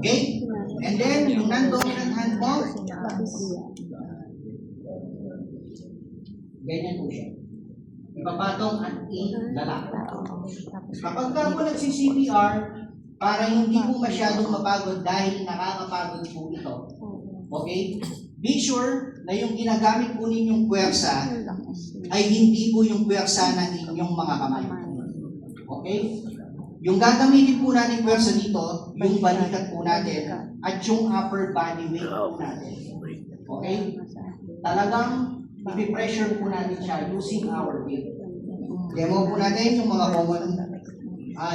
Okay? And then, yung non-dominant hand mo, ganyan po siya. Ipapatong at ilalak. Kapag ka po nagsi-CPR, para hindi po masyadong mapagod dahil nakakapagod po ito. Okay? Be sure na yung ginagamit po ninyong puwersa ay hindi po yung puwersa ng inyong mga kamay. Okay? Yung gagamitin po natin puwersa dito, yung balikat po natin at yung upper body weight po natin. Okay? Talagang ipipressure po natin siya using our weight. Demo po natin yung mga common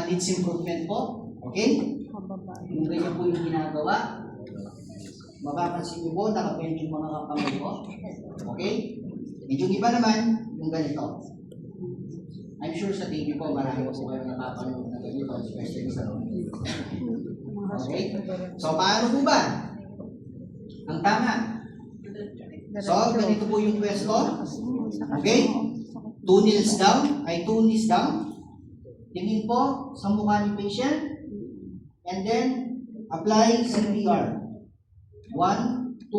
needs improvement po. Okay? Yung ganyan po yung ginagawa. Mapapansin niyo po, nakapend yung mga kamay ko. Okay? And yung iba naman, yung ganito. I'm sure sa TV po, marami po kayo nakapanood na ganito, especially sa okay? So, paano po ba? Ang tama. So, ganito po yung pwesto. Okay? 2 knees down, ay 2 knees down. Tingin po sa mukha ni patient. And then, apply CPR. 1, 2,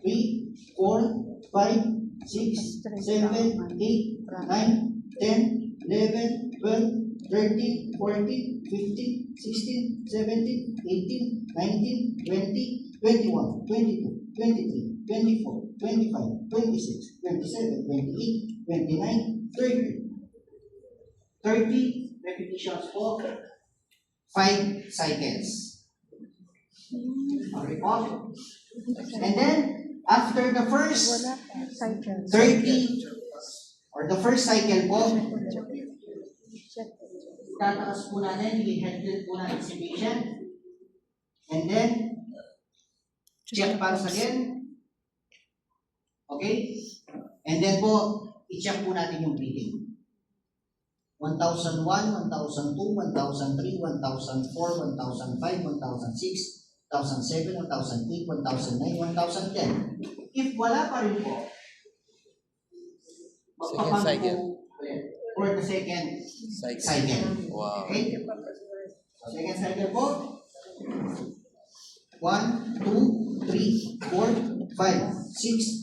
3, 4, 5, 6, 7, 8, 9, 10, 11, 12, 13, 14, 15, 16, 17, 18, 19, 20, 21, 22, 23, 24, 25, 26, 27, 28, 29, 30. 30 repetitions po, 5 cycles. Okay po? And then, after the first 30 or the first cycle po, tataas po natin, i-head tilt po natin si patient. And then, check pulse again. Okay? And then po, i-check po natin yung breathing. 1001, 1002, 1003, 1004, 1005, 1006, 1007, 1008, 1009, 1010. If wala pa rin po, Second cycle. For the second cycle. Wow. Okay? Second cycle po. 1, 2, 3, 4, 5, 6,